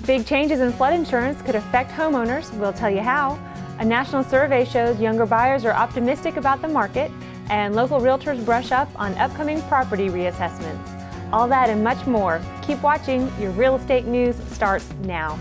Big changes in flood insurance could affect homeowners. We'll tell you how. A national survey shows younger buyers are optimistic about the market, and local realtors brush up on upcoming property reassessments. All that and much more. Keep watching. Your real estate news starts now.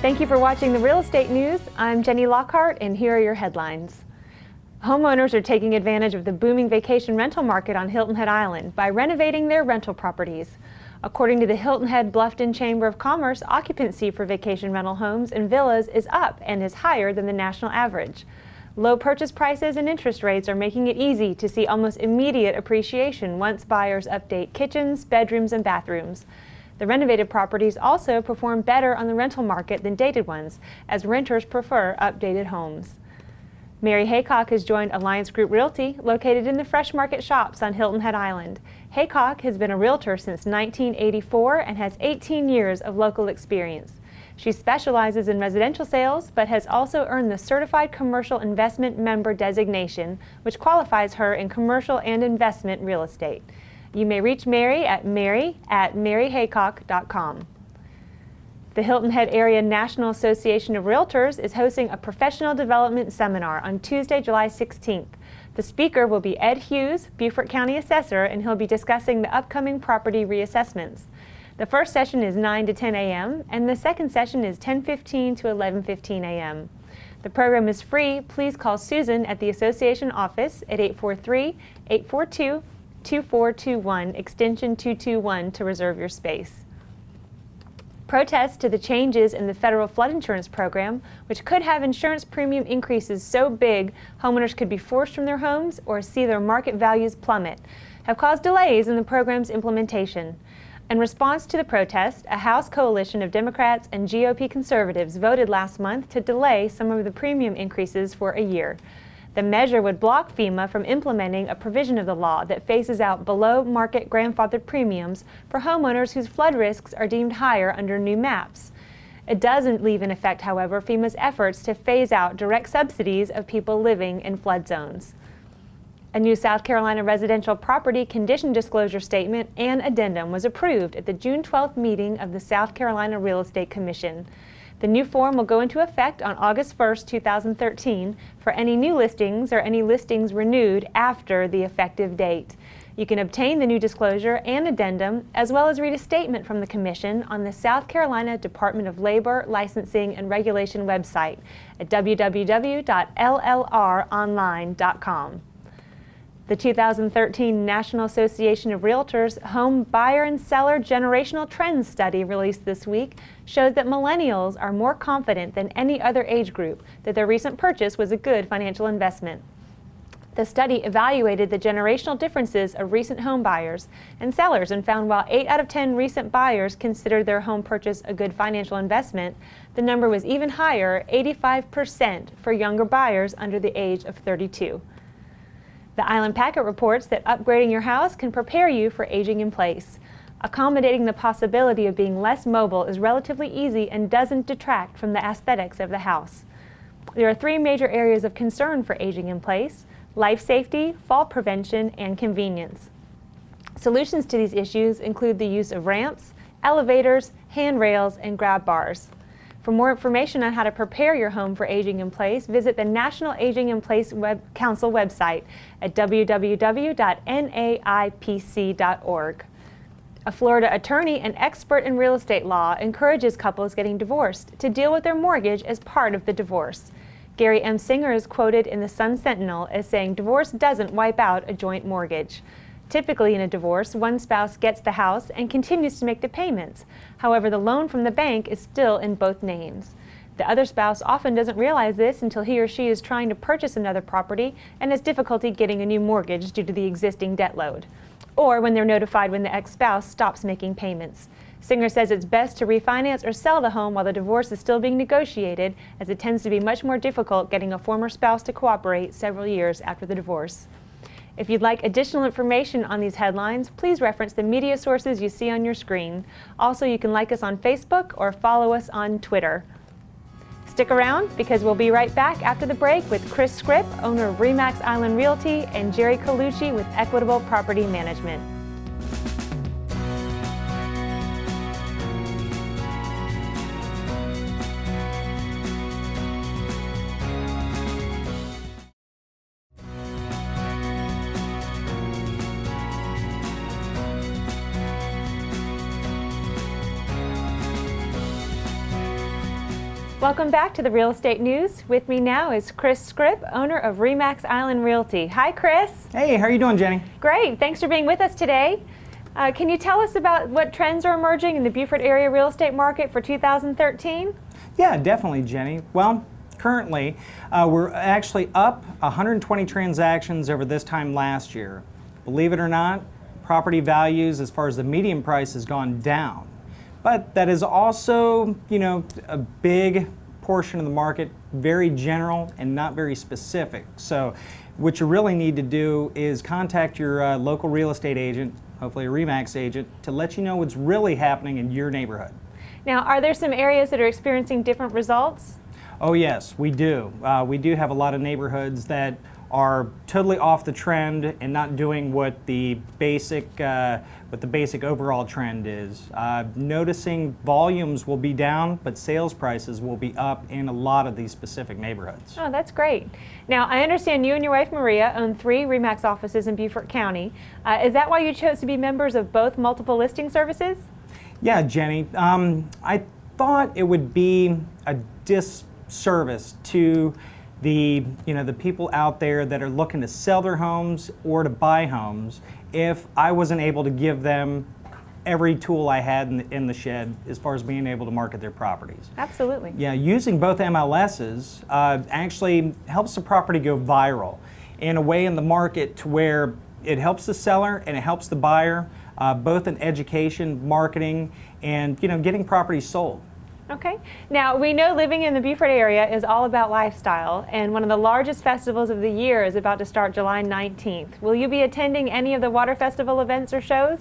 Thank you for watching the Real Estate News. I'm Jenny Lockhart, and here are your headlines. Homeowners are taking advantage of the booming vacation rental market on Hilton Head Island by renovating their rental properties. According to the Hilton Head Bluffton Chamber of Commerce, occupancy for vacation rental homes and villas is up and is higher than the national average. Low purchase prices and interest rates are making it easy to see almost immediate appreciation once buyers update kitchens, bedrooms, and bathrooms. The renovated properties also perform better on the rental market than dated ones, as renters prefer updated homes. Mary Haycock has joined Alliance Group Realty, located in the Fresh Market Shops on Hilton Head Island. Haycock has been a realtor since 1984 and has 18 years of local experience. She specializes in residential sales, but has also earned the Certified Commercial Investment Member designation, which qualifies her in commercial and investment real estate. You may reach Mary at mary@maryhaycock.com. The Hilton Head Area National Association of Realtors is hosting a professional development seminar on Tuesday, July 16th. The speaker will be Ed Hughes, Beaufort County Assessor, and he'll be discussing the upcoming property reassessments. The first session is 9 to 10 a.m., and the second session is 10:15 to 11:15 a.m. The program is free. Please call Susan at the association office at 843-842-2421, extension 221, to reserve your space. Protests to the changes in the federal flood insurance program, which could have insurance premium increases so big homeowners could be forced from their homes or see their market values plummet, have caused delays in the program's implementation. In response to the protest, a House coalition of Democrats and GOP conservatives voted last month to delay some of the premium increases for a year. The measure would block FEMA from implementing a provision of the law that phases out below-market grandfathered premiums for homeowners whose flood risks are deemed higher under new maps. It doesn't leave in effect, however, FEMA's efforts to phase out direct subsidies of people living in flood zones. A new South Carolina residential property condition disclosure statement and addendum was approved at the June 12th meeting of the South Carolina Real Estate Commission. The new form will go into effect on August 1st, 2013 for any new listings or any listings renewed after the effective date. You can obtain the new disclosure and addendum as well as read a statement from the Commission on the South Carolina Department of Labor, Licensing and Regulation website at www.llronline.com. The 2013 National Association of Realtors Home Buyer and Seller Generational Trends Study released this week showed that millennials are more confident than any other age group that their recent purchase was a good financial investment. The study evaluated the generational differences of recent home buyers and sellers and found while 8 out of 10 recent buyers considered their home purchase a good financial investment, the number was even higher, 85%, for younger buyers under the age of 32. The Island Packet reports that upgrading your house can prepare you for aging in place. Accommodating the possibility of being less mobile is relatively easy and doesn't detract from the aesthetics of the house. There are 3 major areas of concern for aging in place: life safety, fall prevention, and convenience. Solutions to these issues include the use of ramps, elevators, handrails, and grab bars. For more information on how to prepare your home for aging in place, visit the National Aging in Place Council website at www.naipc.org. A Florida attorney and expert in real estate law encourages couples getting divorced to deal with their mortgage as part of the divorce. Geri M. Singer is quoted in the Sun Sentinel as saying divorce doesn't wipe out a joint mortgage. Typically in a divorce, one spouse gets the house and continues to make the payments. However, the loan from the bank is still in both names. The other spouse often doesn't realize this until he or she is trying to purchase another property and has difficulty getting a new mortgage due to the existing debt load, or when they're notified when the ex-spouse stops making payments. Singer says it's best to refinance or sell the home while the divorce is still being negotiated, as it tends to be much more difficult getting a former spouse to cooperate several years after the divorce. If you'd like additional information on these headlines, please reference the media sources you see on your screen. Also, you can like us on Facebook or follow us on Twitter. Stick around because we'll be right back after the break with Chris Skrip, owner of ReMax Island Realty, and Geri Colucci with Equitable Property Management. Welcome back to the Real Estate News. With me now is Chris Skrip, owner of ReMax Island Realty. Hi, Chris. Hey, how are you doing, Jenny? Great. Thanks for being with us today. Can you tell us about what trends are emerging in the Beaufort area real estate market for 2013? Yeah, definitely, Jenny. Well, currently, we're actually up 120 transactions over this time last year. Believe it or not, property values as far as the median price has gone down. But that is also, a big portion of the market, very general and not very specific. So what you really need to do is contact your local real estate agent, hopefully a ReMax agent, to let you know what's really happening in your neighborhood. Now, are there some areas that are experiencing different results? Oh yes, we do. We do have a lot of neighborhoods that are totally off the trend and not doing what the basic overall trend is. Noticing volumes will be down, but sales prices will be up in a lot of these specific neighborhoods. Oh, that's great. Now, I understand you and your wife Maria own 3 ReMax offices in Beaufort County. Is that why you chose to be members of both multiple listing services? Yeah, Jenny. I thought it would be a disservice to the people out there that are looking to sell their homes or to buy homes if I wasn't able to give them every tool I had in the shed as far as being able to market their properties. Absolutely. Yeah, using both MLSs actually helps the property go viral in a way in the market to where it helps the seller and it helps the buyer, both in education, marketing, and getting properties sold. Okay. Now, we know living in the Beaufort area is all about lifestyle, and one of the largest festivals of the year is about to start July 19th. Will you be attending any of the Water Festival events or shows?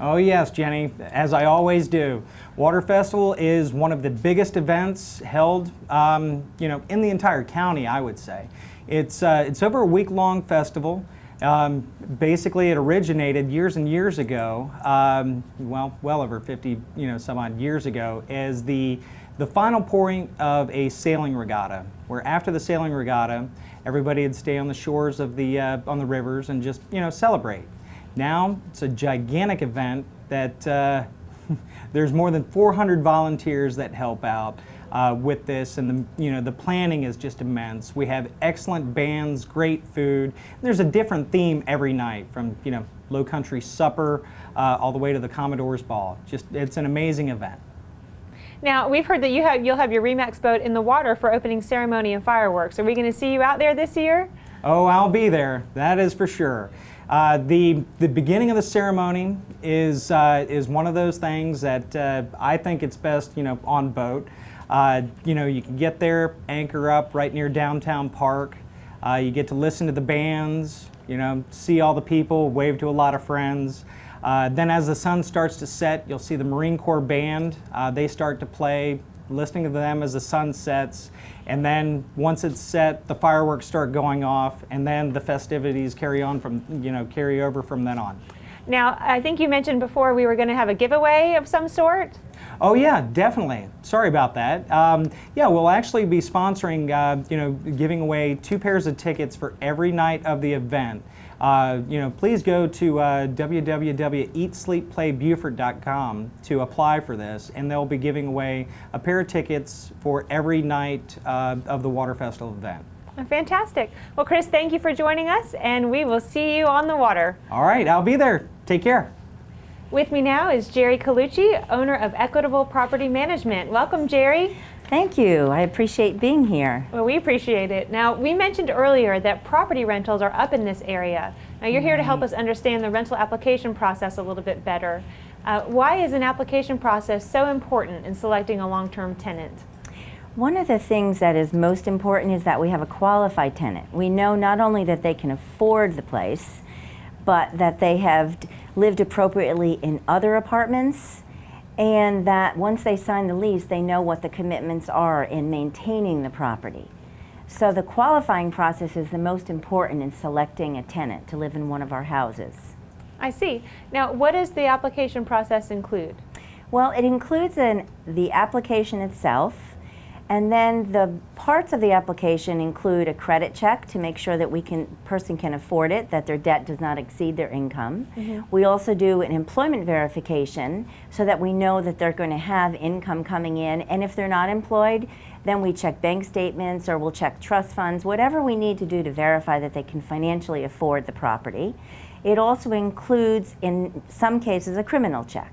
Oh yes, Jenny, as I always do. Water Festival is one of the biggest events held, in the entire county, I would say. It's over a week-long festival. Basically, it originated years and years ago, well over 50, some odd years ago, as the final point of a sailing regatta, where after the sailing regatta, everybody would stay on the shores of on the rivers and just, celebrate. Now, it's a gigantic event that there's more than 400 volunteers that help out with this, and the planning is just immense. We have excellent bands, great food. There's a different theme every night, from Low Country Supper all the way to the Commodore's Ball. It's an amazing event. Now, we've heard that you'll have your ReMax boat in the water for opening ceremony and fireworks. Are we going to see you out there this year? Oh, I'll be there. That is for sure. The beginning of the ceremony is one of those things that I think it's best on boat. You can get there, anchor up right near downtown park. You get to listen to the bands, see all the people, wave to a lot of friends. Then as the sun starts to set, you'll see the Marine Corps band. They start to play, listening to them as the sun sets. And then once it's set, the fireworks start going off, and then the festivities carry over from then on. Now, I think you mentioned before we were going to have a giveaway of some sort. Oh yeah, definitely. Sorry about that. Yeah, we'll actually be sponsoring, giving away 2 pairs of tickets for every night of the event. Please go to www.eatsleepplaybuford.com to apply for this, and they'll be giving away a pair of tickets for every night of the Water Festival event. Fantastic. Well, Chris, thank you for joining us, and we will see you on the water. All right, I'll be there. Take care. With me now is Geri Colucci, owner of Equitable Property Management. Welcome, Geri. Thank you. I appreciate being here. Well, we appreciate it. Now, we mentioned earlier that property rentals are up in this area. Now, you're here to help us understand the rental application process a little bit better. Why is an application process so important in selecting a long-term tenant? One of the things that is most important is that we have a qualified tenant. We know not only that they can afford the place, but that they have lived appropriately in other apartments and that once they sign the lease, they know what the commitments are in maintaining the property. So the qualifying process is the most important in selecting a tenant to live in one of our houses. I see. Now, what does the application process include? Well, it includes the application itself, and then the parts of the application include a credit check to make sure that person can afford it, that their debt does not exceed their income. We also do an employment verification so that we know that they're going to have income coming in, and if they're not employed, then we check bank statements or we'll check trust funds, whatever we need to do to verify that they can financially afford the property. It also includes, in some cases, a criminal check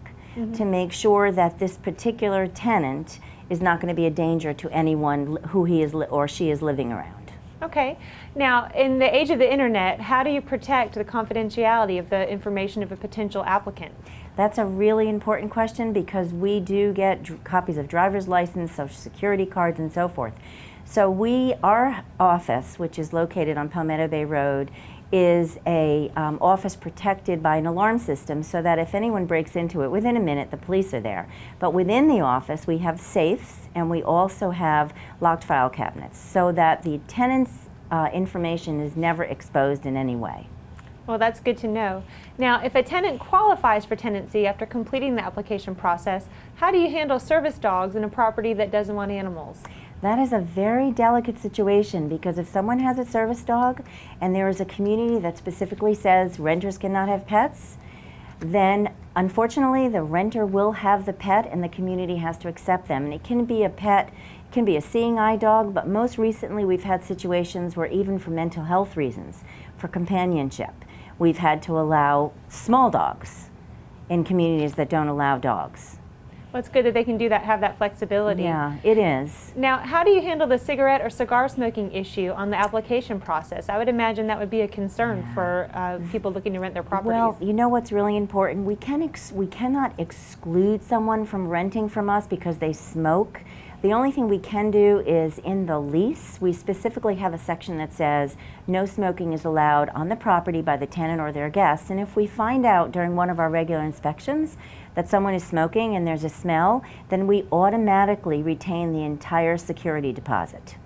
to make sure that this particular tenant is not going to be a danger to anyone who he is or she is living around. Okay. Now, in the age of the internet, how do you protect the confidentiality of the information of a potential applicant? That's a really important question because we do get copies of driver's license, social security cards, and so forth. So our office, which is located on Palmetto Bay Road, is a office protected by an alarm system so that if anyone breaks into it, within a minute the police are there. But within the office we have safes and we also have locked file cabinets so that the tenant's information is never exposed in any way. Well, that's good to know. Now, if a tenant qualifies for tenancy after completing the application process, how do you handle service dogs in a property that doesn't want animals? That is a very delicate situation because if someone has a service dog and there is a community that specifically says renters cannot have pets, then unfortunately the renter will have the pet and the community has to accept them. And it can be a pet, it can be a seeing eye dog, but most recently we've had situations where even for mental health reasons, for companionship, we've had to allow small dogs in communities that don't allow dogs. Well, it's good that they can do that, have that flexibility. Yeah, it is. Now, how do you handle the cigarette or cigar smoking issue on the application process? I would imagine that would be a concern for people looking to rent their properties. Well, you know what's really important? We cannot exclude someone from renting from us because they smoke. The only thing we can do is in the lease, we specifically have a section that says no smoking is allowed on the property by the tenant or their guests. And if we find out during one of our regular inspections that someone is smoking and there's a smell, then we automatically retain the entire security deposit.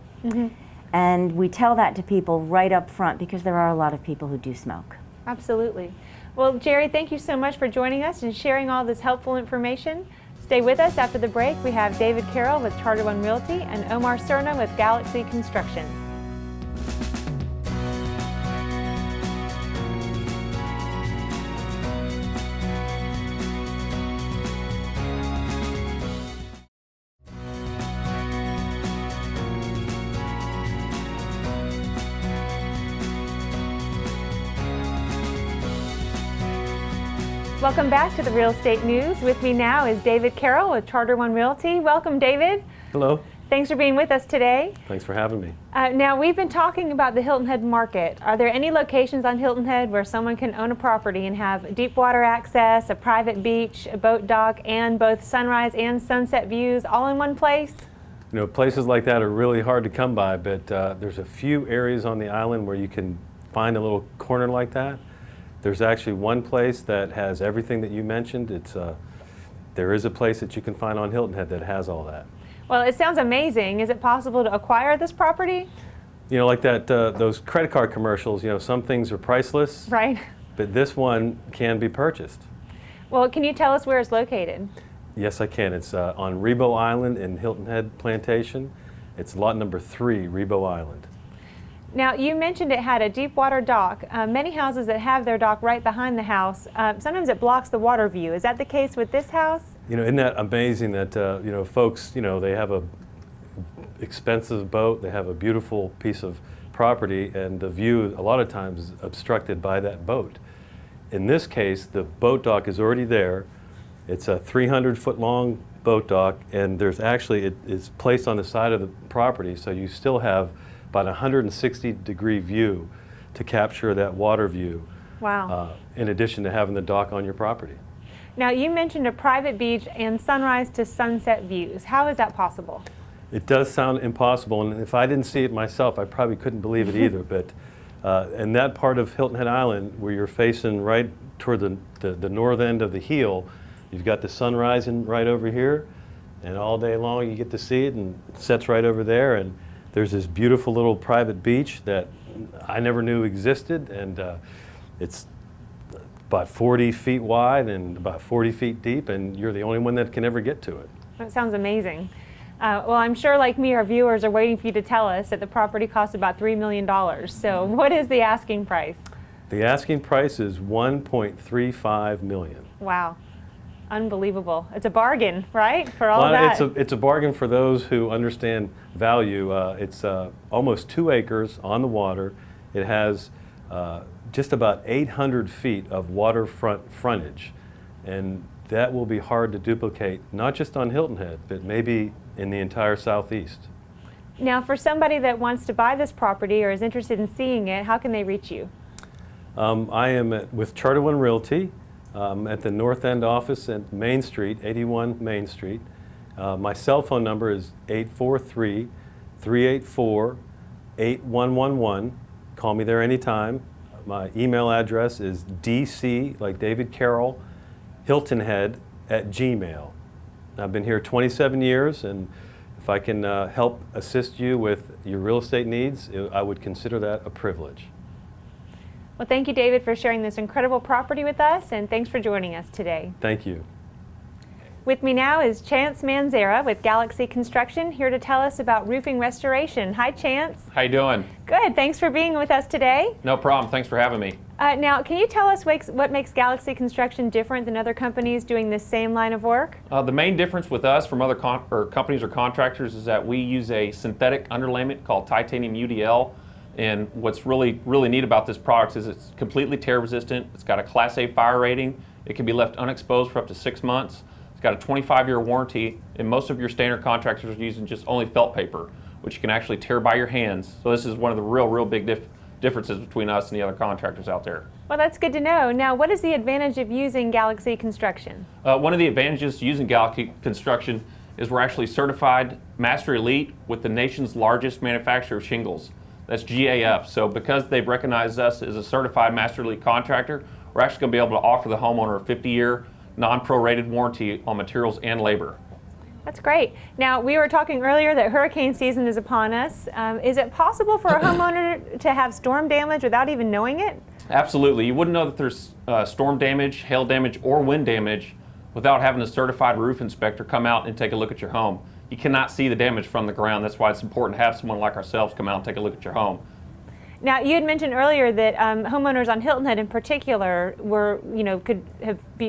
And we tell that to people right up front because there are a lot of people who do smoke. Absolutely. Well, Geri, thank you so much for joining us and sharing all this helpful information. Stay with us. After the break, we have David Carroll with Charter One Realty and Omar Cerna with Galaxy Construction. Welcome back to the Real Estate News. With me now is David Carroll with Charter One Realty. Welcome, David. Hello. Thanks for being with us today. Thanks for having me. Now, we've been talking about the Hilton Head market. Are there any locations on Hilton Head where someone can own a property and have deep water access, a private beach, a boat dock, and both sunrise and sunset views all in one place? You know, places like that are really hard to come by, but there's a few areas on the island where you can find a little corner like that. There's actually one place that has everything that you mentioned. There is a place that you can find on Hilton Head that has all that. Well, it sounds amazing. Is it possible to acquire this property? You know, like that, those credit card commercials, you know, some things are priceless. Right. But this one can be purchased. Well, can you tell us where it's located? Yes, I can. It's on Rebo Island in Hilton Head Plantation. It's lot number 3, Rebo Island. Now, you mentioned it had a deep water dock. Many houses that have their dock right behind the house, sometimes it blocks the water view. Is that the case with this house? You know, isn't that amazing that, you know, folks, you know, they have a expensive boat, they have a beautiful piece of property, and the view a lot of times is obstructed by that boat. In this case, the boat dock is already there. It's a 300-foot long boat dock, and there's actually, it is placed on the side of the property, so you still have about a 160-degree view to capture that water view. Wow. In addition to having the dock on your property. Now, you mentioned a private beach and sunrise to sunset views. How is that possible? It does sound impossible, and if I didn't see it myself, I probably couldn't believe it either. But in that part of Hilton Head Island, where you're facing right toward the north end of the heel, You've got the sun rising right over here, and all day long you get to see it, and it sets right over there. And there's this beautiful little private beach that I never knew existed, and it's about 40 feet wide and about 40 feet deep, and you're the only one that can ever get to it. That sounds amazing. Well, I'm sure, like me, our viewers are waiting for you to tell us that the property costs about $3 million. So what is the asking price? The asking price is $1.35 million. Wow. Unbelievable. It's a bargain, right, for all that? It's a bargain for those who understand value. It's almost 2 acres on the water. It has just about 800 feet of waterfront frontage, and that will be hard to duplicate, not just on Hilton Head, but maybe in the entire Southeast. Now, for somebody that wants to buy this property or is interested in seeing it, how can they reach you? I am with Charter One Realty at the North End office at Main Street, 81 Main Street. My cell phone number is 843-384-8111. Call me there anytime. My email address is dc, like David Carroll, hiltonhead@gmail. I've been here 27 years, and if I can help assist you with your real estate needs, I would consider that a privilege. Well, thank you, David, for sharing this incredible property with us, and thanks for joining us today. Thank you. With me now is Chance Manzare with Galaxy Construction, here to tell us about roofing restoration. Hi, Chance. How you doing? Good. Thanks for being with us today. No problem. Thanks for having me. Now, can you tell us what makes Galaxy Construction different than other companies doing this same line of work? The main difference with us from other companies or contractors is that we use a synthetic underlayment called titanium UDL. And what's really neat about this product is it's completely tear resistant. It's got a Class A fire rating. It can be left unexposed for up to 6 months. It's got a 25-year warranty, and most of your standard contractors are using just only felt paper, which you can actually tear by your hands. So this is one of the real big differences between us and the other contractors out there. Well, that's good to know. Now, what is the advantage of using Galaxy Construction? One of the advantages to using Galaxy Construction is we're actually certified Master Elite with the nation's largest manufacturer of shingles. That's GAF. So because they've recognized us as a certified Master Elite contractor, we're actually going to be able to offer the homeowner a 50-year non-prorated warranty on materials and labor. That's great. Now, we were talking earlier that hurricane season is upon us. Is it possible for a homeowner to have storm damage without even knowing it? Absolutely. You wouldn't know that there's storm damage, hail damage, or wind damage without having a certified roof inspector come out and take a look at your home. You cannot see the damage from the ground. That's why it's important to have someone like ourselves come out and take a look at your home. Now, you had mentioned earlier that homeowners on Hilton Head in particular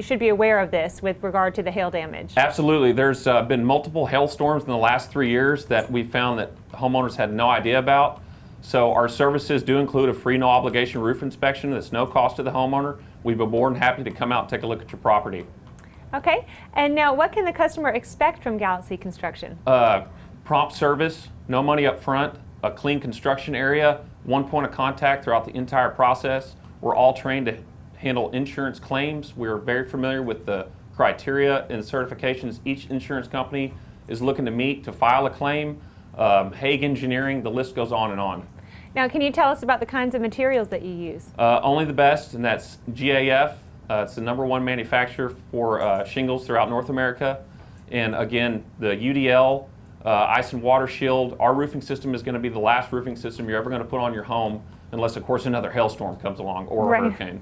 should be aware of this with regard to the hail damage. Absolutely. There's been multiple hailstorms in the last 3 years that we found that homeowners had no idea about. So our services do include a free no obligation roof inspection that's no cost to the homeowner. We'd be more than happy to come out and take a look at your property. Okay. And now, what can the customer expect from Galaxy Construction? Prompt service, no money up front, a clean construction area, one point of contact throughout the entire process. We're all trained to handle insurance claims. We're very familiar with the criteria and certifications each insurance company is looking to meet to file a claim. Hague Engineering, the list goes on and on. Now, can you tell us about the kinds of materials that you use? Only the best, and that's GAF. It's the #1 manufacturer for shingles throughout North America. And again, the UDL, ice and water shield, our roofing system is going to be the last roofing system you're ever going to put on your home, unless, of course, another hailstorm comes along or a hurricane.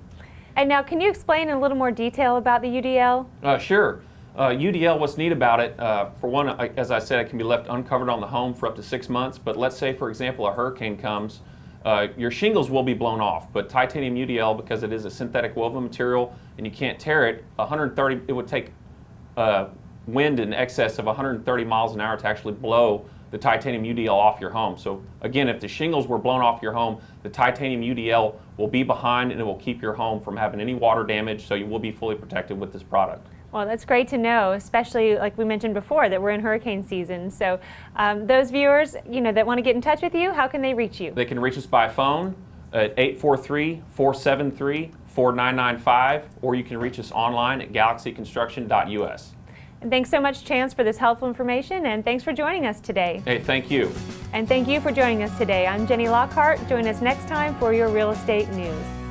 And now, can you explain in a little more detail about the UDL? Sure. UDL, what's neat about it, for one, as I said, it can be left uncovered on the home for up to 6 months. But let's say, for example, a hurricane comes, your shingles will be blown off. But titanium UDL, because it is a synthetic woven material and you can't tear it, it would take wind in excess of 130 miles an hour to actually blow the titanium UDL off your home. So again, if the shingles were blown off your home, the titanium UDL will be behind and it will keep your home from having any water damage, so you will be fully protected with this product. Well, that's great to know, especially like we mentioned before that we're in hurricane season. So those viewers, that want to get in touch with you, how can they reach you? They can reach us by phone at 843-473-4995, or you can reach us online at galaxyconstruction.us. And thanks so much, Chance, for this helpful information, and thanks for joining us today. Hey, thank you. And thank you for joining us today. I'm Jenny Lockhart. Join us next time for your real estate news.